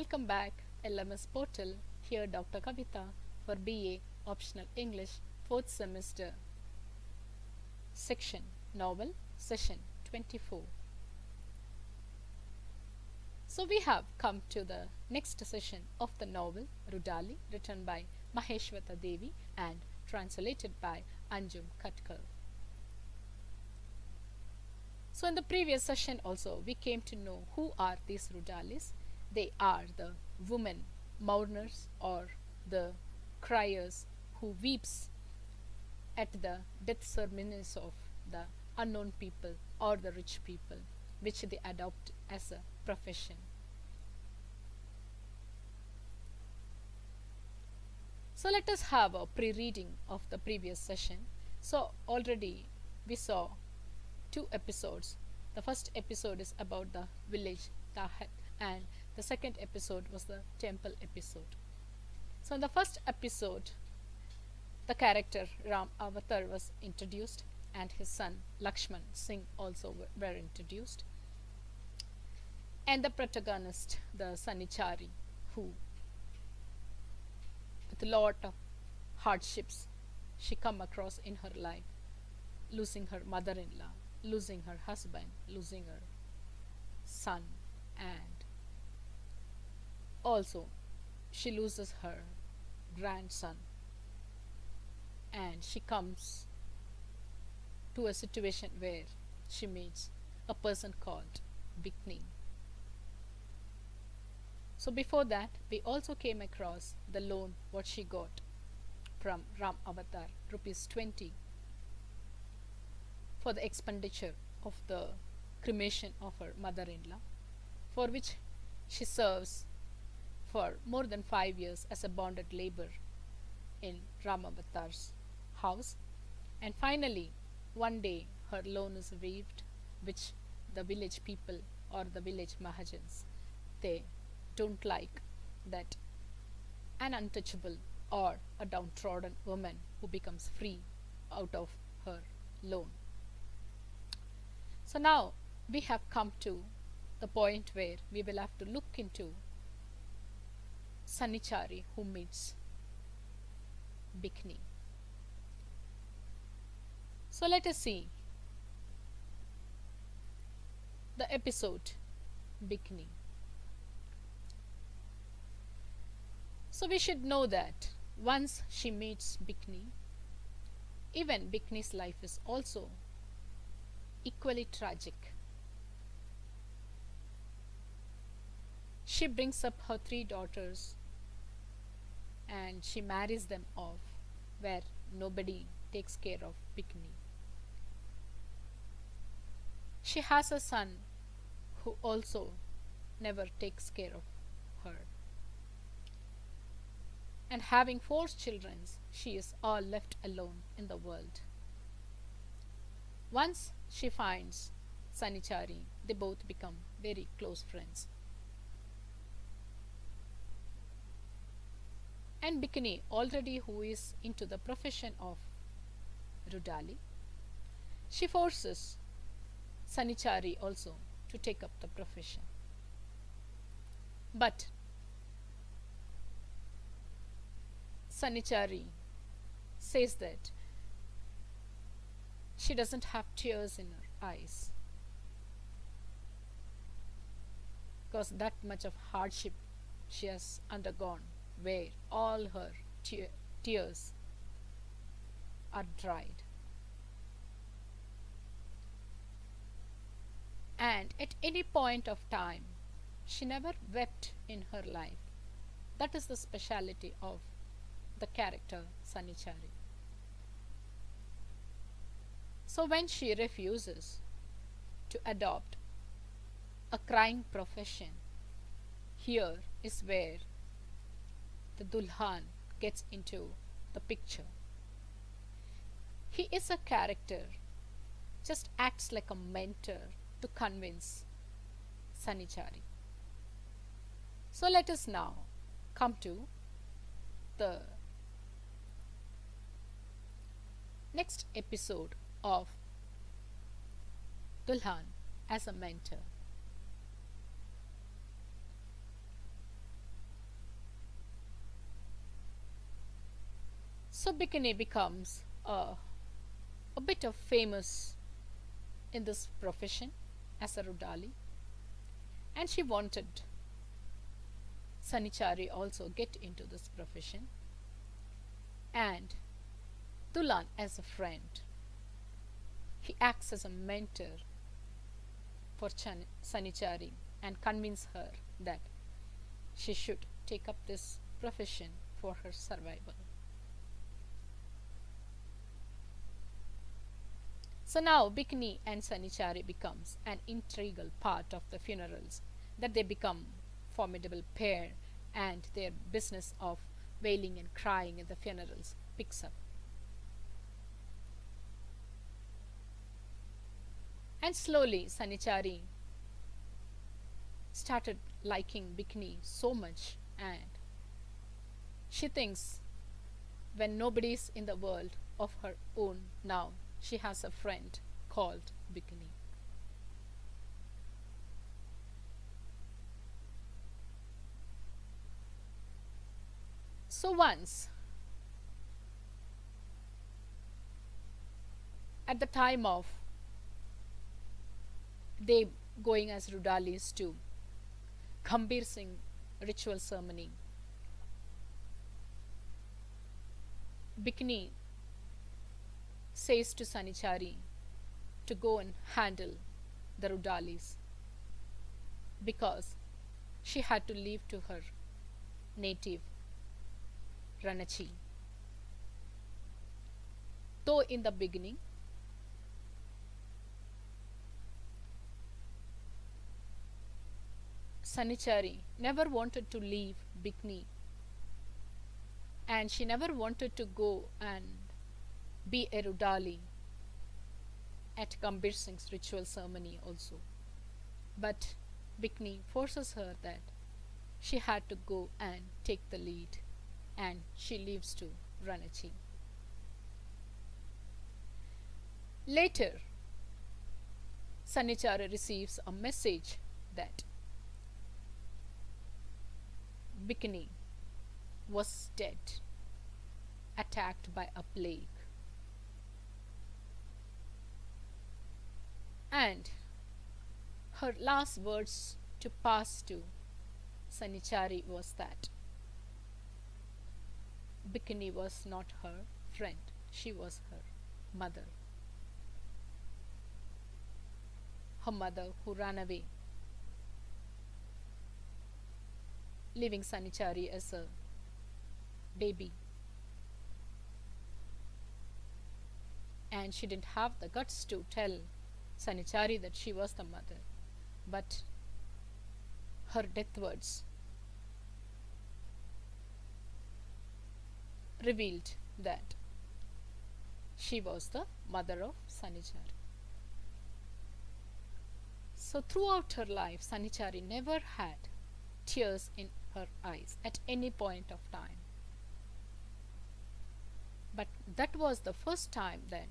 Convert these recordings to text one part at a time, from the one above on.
Welcome back, LMS portal. Here Dr. Kavitha for BA Optional English 4th semester. Section Novel, Session 24. So we have come to the next session of the novel RUDALI, written by MAHESWETA DEVI and translated by Anjum Katkar. So in the previous session also we came to know who are these RUDALIs. They are the women mourners or the criers who weeps at the death ceremonies of the unknown people or the rich people, which they adopt as a profession. So let us have a pre-reading of the previous session. So already we saw 2 episodes. The first episode is about the village Tahat, and the second episode was the temple episode. So in the first episode, the character Ram Avatar was introduced and his son Lakshman Singh also were introduced. And the protagonist, the Sanichari, who with a lot of hardships she come across in her life, losing her mother-in-law, losing her husband, losing her son, and also she loses her grandson, and she comes to a situation where she meets a person called Bikini. So before that we also came across the loan what she got from Ram Avatar, rupees 20, for the expenditure of the cremation of her mother-in-law, for which she serves for more than 5 years as a bonded labor in Ram Avatar's house. And finally one day her loan is waived, which the village people or the village Mahajans, they don't like that an untouchable or a downtrodden woman who becomes free out of her loan. So now we have come to the point where we will have to look into Sanichari who meets Bikini. So let us see the episode Bikini. So we should know that once she meets Bikini, even Bikini's life is also equally tragic. She brings up her 3 daughters and she marries them off, where nobody takes care of Bikini. She has a son who also never takes care of her. And having 4 children, she is all left alone in the world. Once she finds Sanichari, they both become very close friends. And Bikini, already who is into the profession of RUDALI, she forces Sanichari also to take up the profession. But Sanichari says that she doesn't have tears in her eyes because that much of hardship she has undergone, where all her tears are dried. And at any point of time she never wept in her life. That is the speciality of the character Sanichari. So when she refuses to adopt a crying profession, here is where the Dulhan gets into the picture. He is a character, just acts like a mentor to convince Sanichari. So let us now come to the next episode of Dulhan as a mentor. So Bikini becomes a bit of famous in this profession as a Rudali, and she wanted Sanichari also get into this profession, and Dulan as a friend. He acts as a mentor for Sanichari and convince her that she should take up this profession for her survival. So now Bikini and Sanichari becomes an integral part of the funerals, that they become formidable pair, and their business of wailing and crying at the funerals picks up. And slowly Sanichari started liking Bikini so much, and she thinks when nobody is in the world of her own now, she has a friend called Bikini. So once, at the time of they going as Rudalis to Gambhir Singh ritual ceremony, Bikini says to Sanichari to go and handle the Rudalis because she had to leave to her native Ranachi. Though in the beginning Sanichari never wanted to leave Bikini, and she never wanted to go and be a Rudali at Gambhir Singh's ritual ceremony also. But Bikini forces her that she had to go and take the lead, and she leaves to Ranachi. Later, Sanichari receives a message that Bikini was dead, attacked by a plague. And her last words to pass to Sanichari was that Bikini was not her friend, she was her mother. Her mother who ran away, leaving Sanichari as a baby. And she didn't have the guts to tell Sanichari that she was the mother, but her death words revealed that she was the mother of Sanichari. So throughout her life, Sanichari never had tears in her eyes at any point of time. But that was the first time that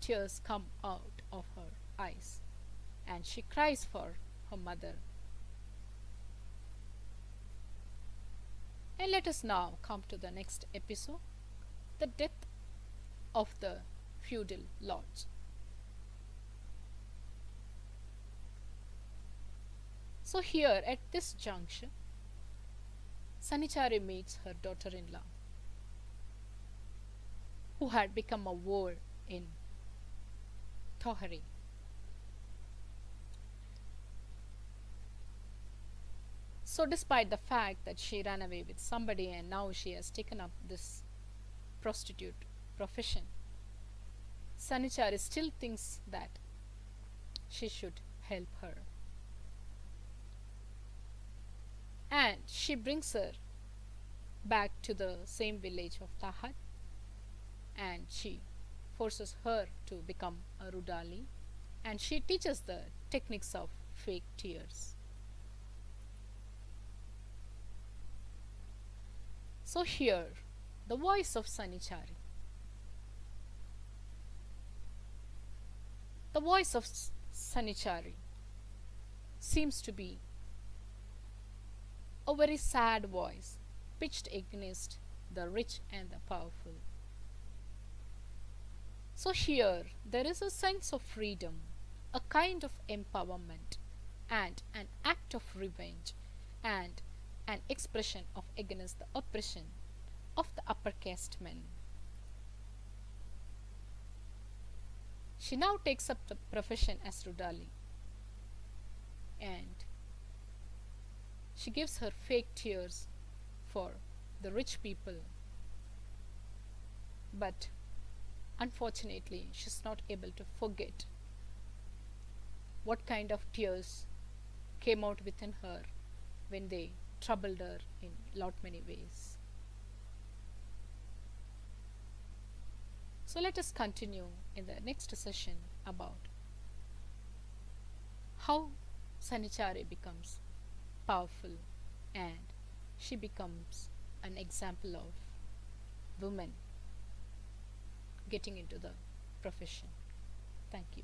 tears come out of her eyes, and she cries for her mother. And let us now come to the next episode, the death of the feudal lords. So here at this juncture, Sanichari meets her daughter-in-law, who had become a ward in Tohari. So despite the fact that she ran away with somebody and now she has taken up this prostitute profession, Sanichari still thinks that she should help her. And she brings her back to the same village of Tahat, and she forces her to become a Rudali, and she teaches the techniques of fake tears. So here, the voice of Sanichari. The voice of Sanichari seems to be a very sad voice, pitched against the rich and the powerful, So here there is a sense of freedom, a kind of empowerment, and an act of revenge, and an expression of against the oppression of the upper caste men. She now takes up the profession as Rudali, and she gives her fake tears for the rich people, but unfortunately she's not able to forget what kind of tears came out within her when they troubled her in lot many ways. So let us continue in the next session about how Sanichari becomes powerful and she becomes an example of women getting into the profession. Thank you.